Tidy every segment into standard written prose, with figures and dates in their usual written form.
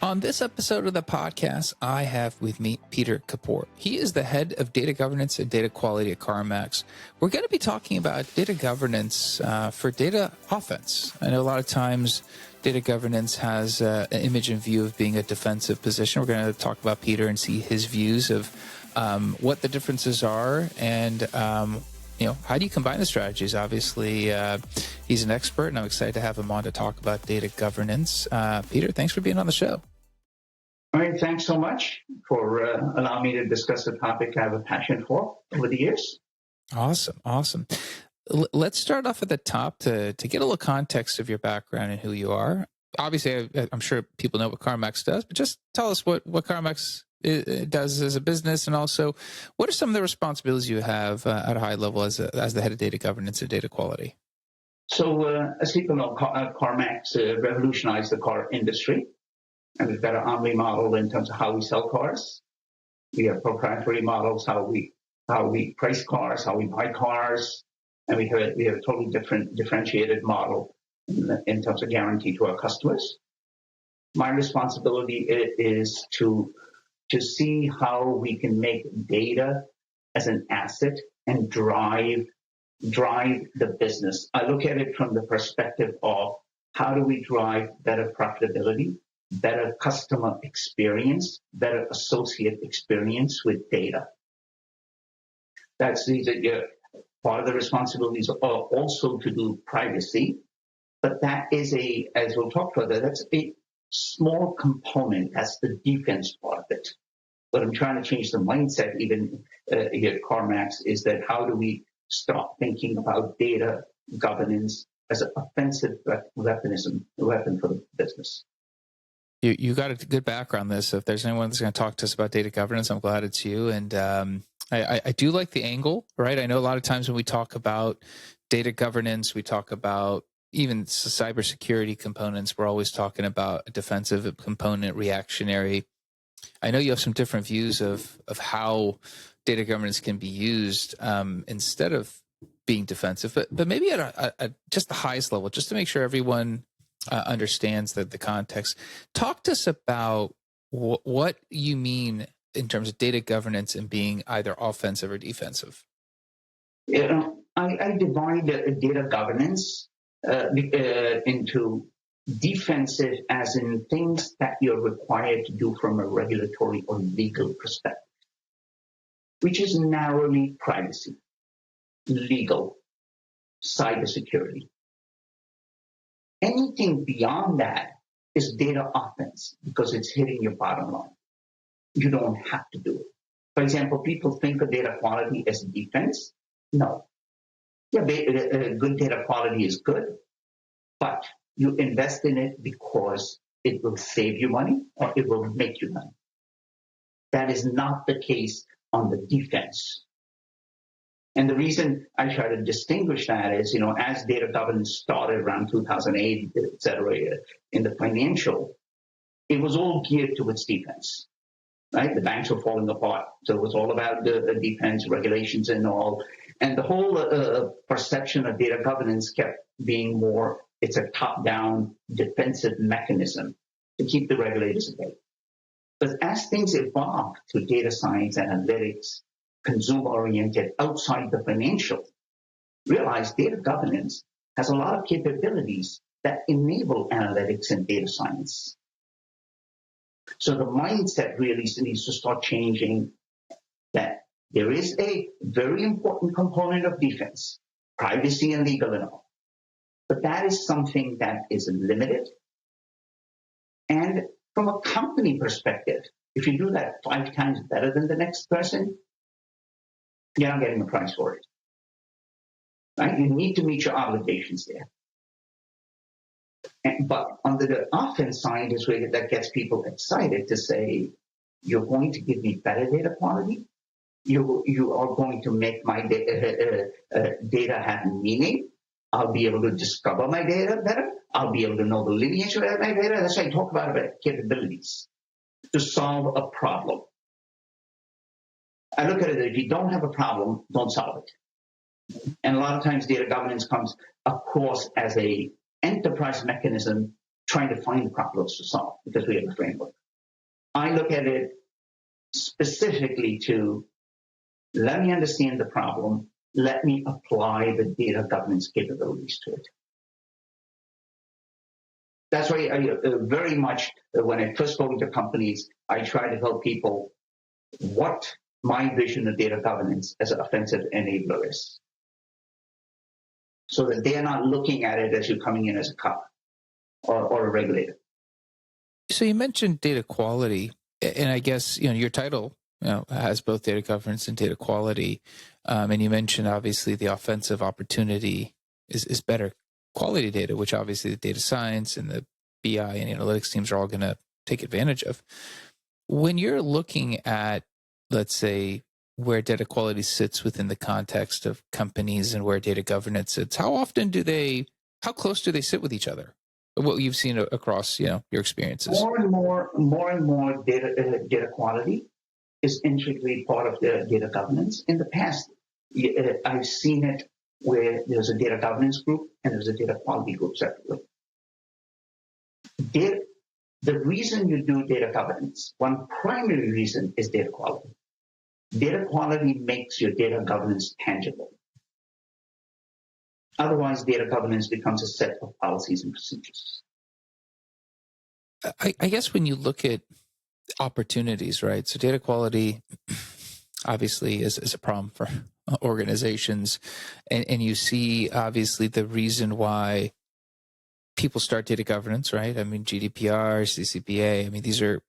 On this episode of the podcast, I have with me Peter Kapoor. He is the head of data governance and data quality at CarMax. We're going to be talking about data governance for data offense. I know a lot of times data governance has an image and view of being a defensive position. We're going to talk about Peter and see his views of what the differences are and how do you combine the strategies? Obviously, he's an expert, and I'm excited to have him on to talk about data governance. Peter, thanks for being on the show. All right, thanks so much for allowing me to discuss a topic I have a passion for over the years. Awesome. Let's start off at the top to get a little context of your background and who you are. Obviously, I'm sure people know what CarMax does, but just tell us what CarMax does as a business, and also what are some of the responsibilities you have at a high level as the head of data governance and data quality? So, as people know, CarMax revolutionized the car industry, and we've got an omni model in terms of how we sell cars. We have proprietary models, how we price cars, how we buy cars, and we have a totally differentiated model in terms of guarantee to our customers. My responsibility is to see how we can make data as an asset and drive the business. I look at it from the perspective of how do we drive better profitability, better customer experience, better associate experience with data. That's part of the responsibilities are also to do privacy, but that is as we'll talk further, that's a small component. That's the defense part of it. But I'm trying to change the mindset even here at CarMax is that how do we start thinking about data governance as an offensive weapon for the business. You got a good background on this. So if there's anyone that's going to talk to us about data governance, I'm glad it's you. And I do like the angle, right? I know a lot of times when we talk about data governance, we talk about even cybersecurity components. We're always talking about a defensive component, reactionary. I know you have some different views of how data governance can be used instead of being defensive, but maybe at just the highest level, just to make sure everyone understands the context. Talk to us about what you mean in terms of data governance and being either offensive or defensive. I divide data governance into defensive as in things that you're required to do from a regulatory or legal perspective, which is narrowly privacy, legal, cybersecurity. Anything beyond that is data offense because it's hitting your bottom line. You don't have to do it. For example, people think of data quality as defense. No. Yeah, good data quality is good, but you invest in it because it will save you money or it will make you money. That is not the case on the defense. And the reason I try to distinguish that is, as data governance started around 2008, et cetera, in the financial, it was all geared towards defense, right? The banks were falling apart. So it was all about the defense, regulations and all. And the whole perception of data governance kept being more, it's a top-down defensive mechanism to keep the regulators at bay. But as things evolved to data science, analytics, consumer-oriented, outside the financial, realize data governance has a lot of capabilities that enable analytics and data science. So the mindset really needs to start changing that there is a very important component of defense, privacy and legal and all. But that is something that is limited. And from a company perspective, if you do that 5 times better than the next person, you're not getting a price for it. Right? You need to meet your obligations there. But on the offense side is where that gets people excited to say, you're going to give me better data quality. You are going to make my data have meaning. I'll be able to discover my data better. I'll be able to know the lineage of my data. That's why I talk about capabilities to solve a problem. I look at it, if you don't have a problem, don't solve it. And a lot of times data governance comes across as a enterprise mechanism trying to find problems to solve because we have a framework. I look at it specifically to let me understand the problem, let me apply the data governance capabilities to it. That's why I very much, when I first go into companies, I try to tell people what my vision of data governance as an offensive enabler is, so that they're not looking at it as you're coming in as a cop or a regulator. So you mentioned data quality, and I guess your title has both data governance and data quality, and you mentioned obviously the offensive opportunity is better quality data, which obviously the data science and the BI and analytics teams are all going to take advantage of. When you're looking at, let's say, where data quality sits within the context of companies and where data governance sits, how close do they sit with each other? What you've seen across, your experiences. More and more data quality is intricately part of the data governance. In the past, I've seen it where there's a data governance group and there's a data quality group separately. The reason you do data governance, one primary reason, is data quality. Data quality makes your data governance tangible. Otherwise, data governance becomes a set of policies and procedures. I guess when you look at opportunities, right? So data quality obviously is a problem for organizations. And you see, obviously, the reason why people start data governance, right? I mean, GDPR, CCPA, I mean, these are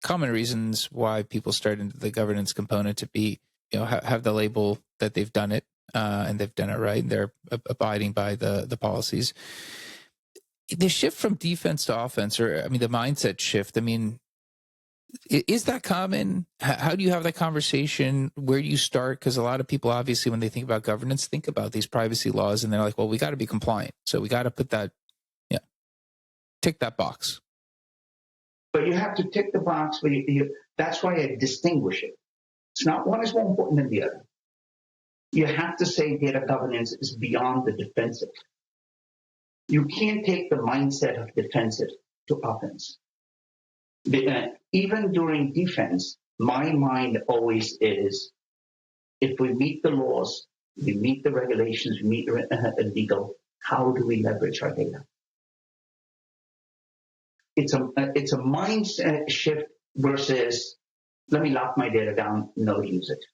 common reasons why people start into the governance component to be, have the label that they've done it and they've done it right. And they're abiding by the policies. The shift from defense to offense, or the mindset shift, is that common? How do you have that conversation? Where do you start? Because a lot of people, obviously, when they think about governance, think about these privacy laws, and they're like, well, we got to be compliant. So we got to put that, tick that box. But you have to tick the box. But that's why I distinguish it. It's not one is more important than the other. You have to say data governance is beyond the defensive. You can't take the mindset of defensive to offense. Even during defense, my mind always is, if we meet the laws, we meet the regulations, we meet the legal, how do we leverage our data? It's a mindset shift versus, let me lock my data down, no use it.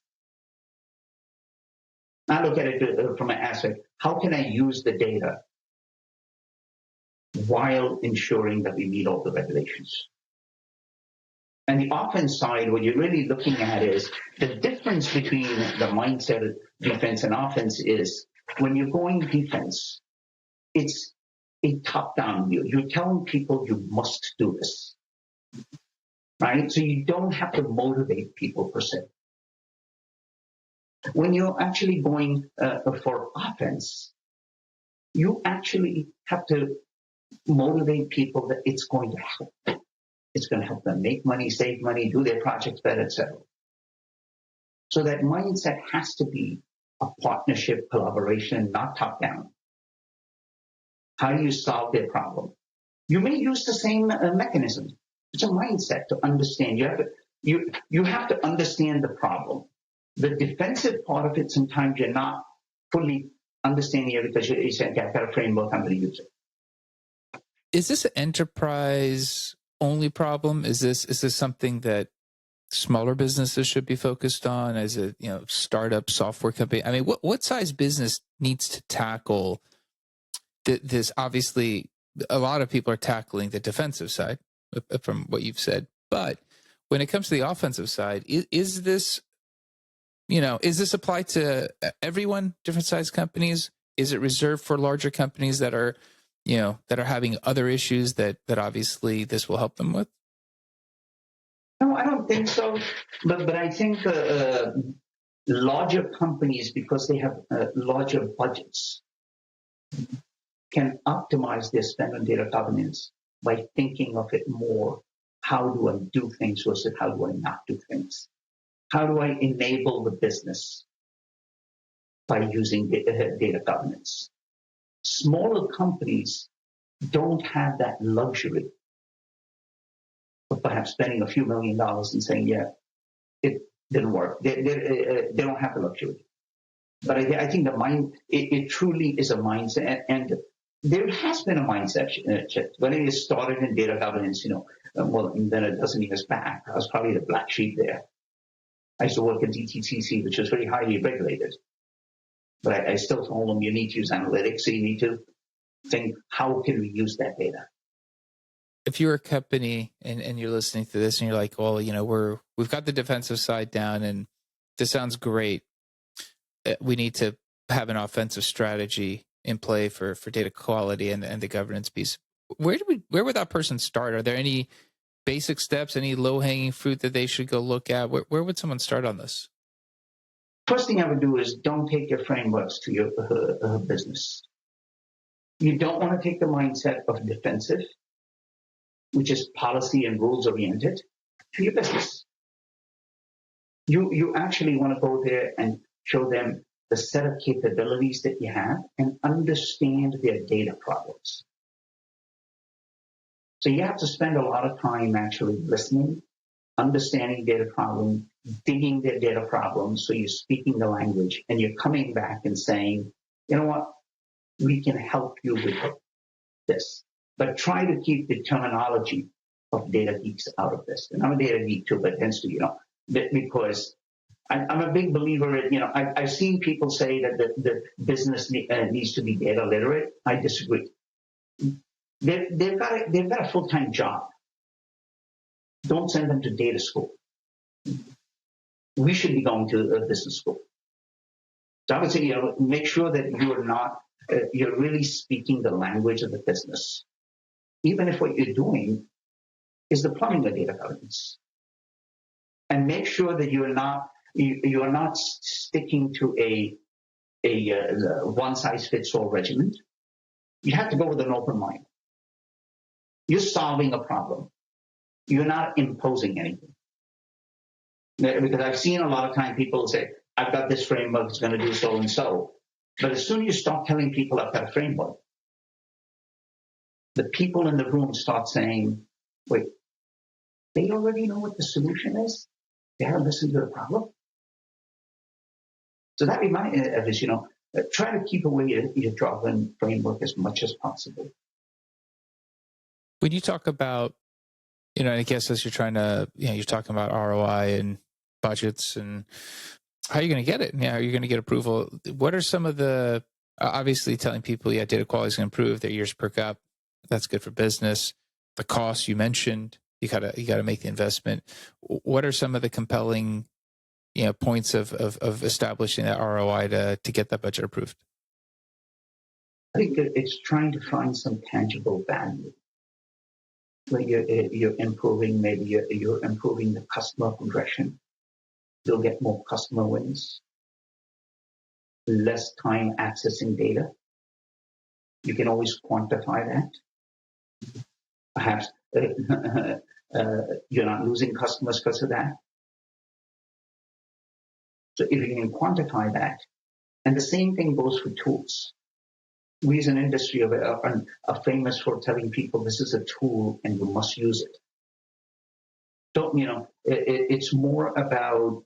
I look at it from an aspect, how can I use the data while ensuring that we meet all the regulations? And the offense side, what you're really looking at is the difference between the mindset of defense and offense is when you're going defense, it's a top-down view. You're telling people you must do this, right? So you don't have to motivate people per se. When you're actually going for offense, you actually have to motivate people that it's going to help. It's going to help them make money, save money, do their projects better, etc. So that mindset has to be a partnership, collaboration, not top-down. How do you solve their problem? You may use the same mechanism. It's a mindset to understand. You have to understand the problem. The defensive part of it, sometimes you're not fully understanding it because you say, okay, I've got a framework, I'm going to use it. Is this an enterprise only problem? Is this something that smaller businesses should be focused on as a startup software company? I mean, what size business needs to tackle this? Obviously, a lot of people are tackling the defensive side from what you've said, but when it comes to the offensive side, is this applied to everyone, different size companies? Is it reserved for larger companies that are having other issues that obviously this will help them with? No, I don't think so. But I think larger companies, because they have larger budgets, can optimize their spend on data governance by thinking of it more. How do I do things versus how do I not do things? How do I enable the business by using data governance? Smaller companies don't have that luxury of perhaps spending a few $1,000,000 and saying, yeah, it didn't work. They don't have the luxury. But I think it truly is a mindset. And there has been a mindset shift. When it started in data governance, well, then a dozen years back, I was probably the black sheep there. I used to work at DTCC, which was very highly regulated. But I still told them you need to use analytics, so you need to think, how can we use that data? If you're a company and you're listening to this and you're like, well, we've got the defensive side down and this sounds great. We need to have an offensive strategy in play for data quality and the governance piece. Where would that person start? Are there any basic steps, any low-hanging fruit that they should go look at? Where would someone start on this? First thing I would do is don't take your frameworks to your business. You don't want to take the mindset of defensive, which is policy and rules oriented, to your business. You actually want to go there and show them the set of capabilities that you have and understand their data problems. So you have to spend a lot of time actually listening, understanding data problems, digging their data problems, so you're speaking the language and you're coming back and saying, you know what, we can help you with this. But try to keep the terminology of data geeks out of this. And I'm a data geek too, but it tends to, because I'm a big believer in, I've seen people say that the business needs to be data literate. I disagree. They've got a full-time job. Don't send them to data school. We should be going to a business school. So I would say, make sure that you're really speaking the language of the business, even if what you're doing is the plumbing of data governance. And make sure that you are not sticking to a one-size-fits-all regimen. You have to go with an open mind. You're solving a problem. You're not imposing anything. Because I've seen a lot of time people say, I've got this framework, it's going to do so and so. But as soon as you start telling people I've got a framework, the people in the room start saying, wait, they already know what the solution is? They haven't listened to the problem? So that reminds me of this, try to keep away your jargon framework as much as possible. When you talk about, I guess as you're trying to, you're talking about ROI and budgets and how you're going to get it. How you're going to get approval. What are some of the, obviously telling people, data quality is going to improve, their ears perk up. That's good for business. The cost you mentioned, you gotta make the investment. What are some of the compelling, points of establishing that ROI to get that budget approved? I think it's trying to find some tangible value. Where you're improving, maybe you're improving the customer progression. You'll get more customer wins, less time accessing data. You can always quantify that. Perhaps you're not losing customers because of that. So if you can quantify that, and the same thing goes for tools. We as an industry are famous for telling people this is a tool and you must use it. It's more about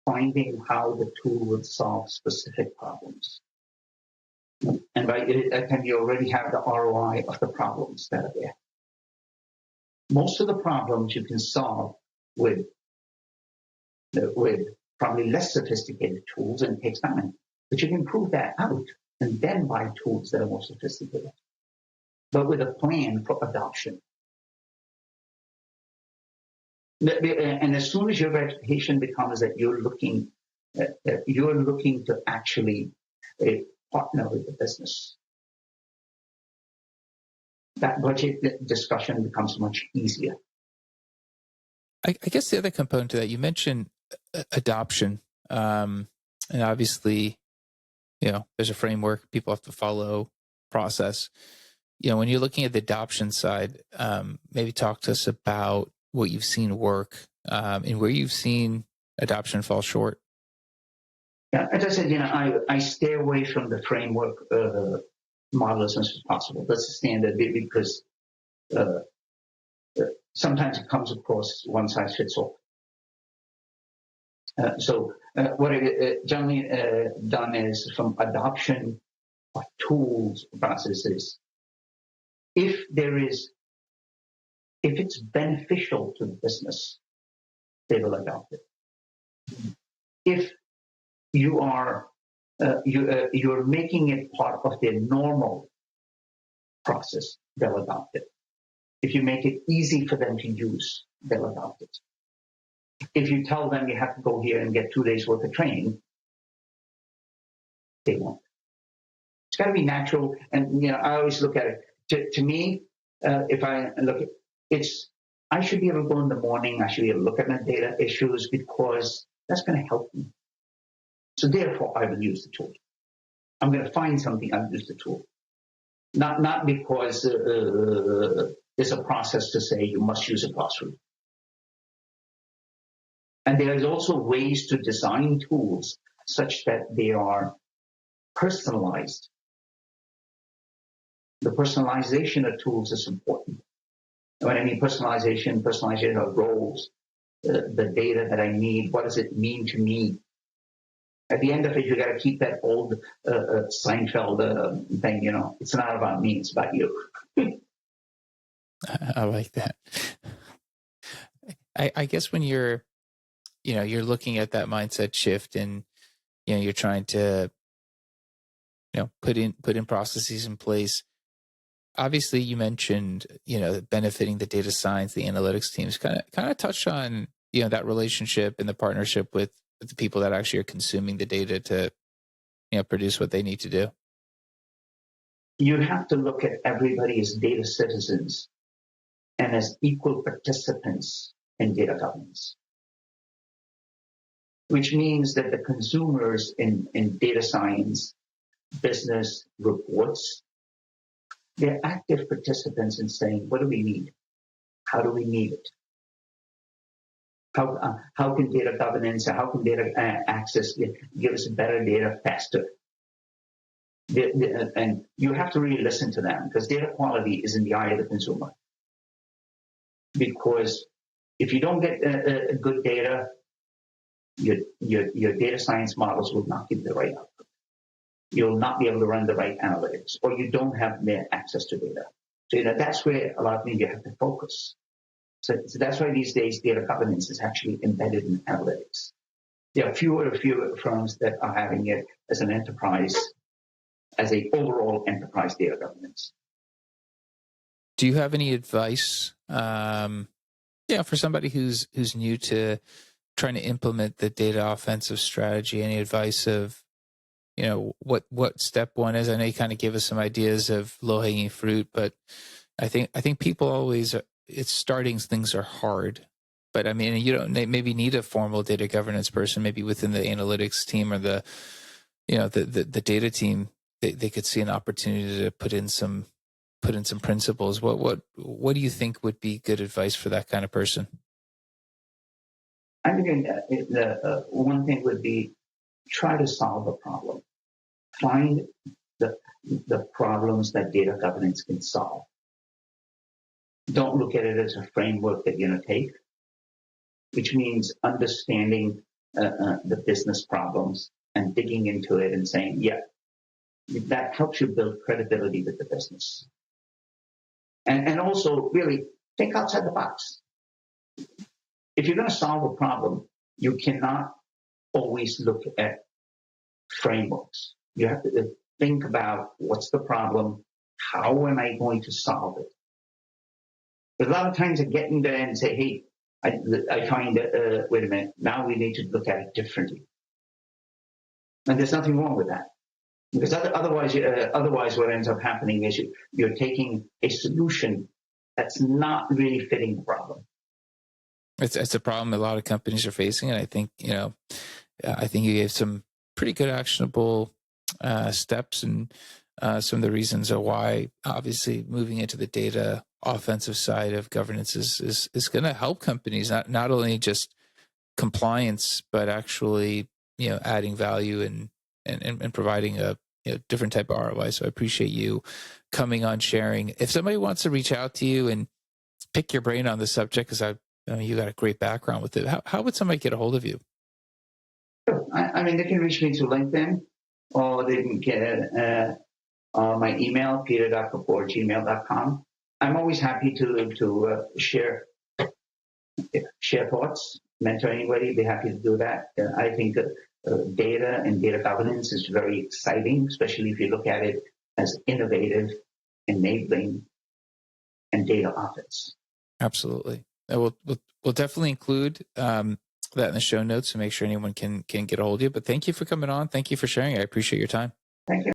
finding how the tool would solve specific problems. And by that time, you already have the ROI of the problems that are there. Most of the problems you can solve with probably less sophisticated tools, and it takes time. But you can prove that out and then buy tools that are more sophisticated, but with a plan for adoption. And as soon as your reputation becomes that you're looking to actually partner with the business, that budget discussion becomes much easier. I guess the other component to that, you mentioned adoption, and obviously, there's a framework people have to follow, process. When you're looking at the adoption side, maybe talk to us about what you've seen work and where you've seen adoption fall short. Yeah, as I said, I stay away from the framework model as much as possible. That's the standard because sometimes it comes across one size fits all. So what it generally done is from adoption of tools, processes. If it's beneficial to the business, they will adopt it. If you're making it part of their normal process, they'll adopt it. If you make it easy for them to use, they'll adopt it. If you tell them you have to go here and get 2 days worth of training, they won't. It's got to be natural. And I always look at it. To me, if I look at it's, I should be able to go in the morning. I should be able to look at my data issues because that's going to help me. So therefore, I will use the tool. I'm going to find something. I'll use the tool. Not because there's a process to say you must use a password. And there is also ways to design tools such that they are personalized. The personalization of tools is important. When I mean personalization of roles, the data that I need, what does it mean to me? At the end of it, you got to keep that old Seinfeld thing, it's not about me, it's about you. I like that. I guess when you're looking at that mindset shift and, you're trying to, put in processes in place. Obviously, you mentioned, benefiting the data science, the analytics teams. Kind of touch on, that relationship and the partnership with the people that actually are consuming the data to, produce what they need to do. You have to look at everybody as data citizens and as equal participants in data governance, which means that the consumers in data science, business reports, they're active participants in saying, what do we need? How do we need it? How can data governance, how can data access give us better data faster? And you have to really listen to them because data quality is in the eye of the consumer. Because if you don't get good data, your data science models will not give the right output. You'll not be able to run the right analytics, or you don't have their access to data. So that's where a lot of things you have to focus. So that's why these days data governance is actually embedded in analytics. There are fewer firms that are having it as an enterprise, as a overall enterprise data governance. Do you have any advice, for somebody who's new to trying to implement the data offensive strategy? Any advice of, what step one is? I know you kind of gave us some ideas of low hanging fruit, but I think people always, it's starting things are hard. But I mean, you don't maybe need a formal data governance person, maybe within the analytics team or the data team. They could see an opportunity to put in some principles. What do you think would be good advice for that kind of person? I think the one thing would be try to solve a problem. Find the problems that data governance can solve. Don't look at it as a framework that you're going to take, which means understanding the business problems and digging into it and saying, yeah, that helps you build credibility with the business. And also really think outside the box. If you're going to solve a problem, you cannot always look at frameworks. You have to think about what's the problem, how am I going to solve it? But a lot of times I get in there and say, hey, I find, wait a minute, now we need to look at it differently. And there's nothing wrong with that. Because otherwise what ends up happening is you're taking a solution that's not really fitting the problem. It's a problem a lot of companies are facing, and I think you gave some pretty good actionable steps and some of the reasons of why. Obviously, moving into the data offensive side of governance is going to help companies not only just compliance, but actually adding value and providing a different type of ROI. So I appreciate you coming on, sharing. If somebody wants to reach out to you and pick your brain on the subject, because you got a great background with it, how would somebody get a hold of you? Sure. I mean, they can reach me through LinkedIn, or they can get my email, peter.kapoor@gmail.com. I'm always happy to share thoughts, mentor anybody. Be happy to do that. I think data and data governance is very exciting, especially if you look at it as innovative, enabling, and data offense. Absolutely. We'll definitely include that in the show notes to make sure anyone can get a hold of you. But thank you for coming on. Thank you for sharing. I appreciate your time. Thank you.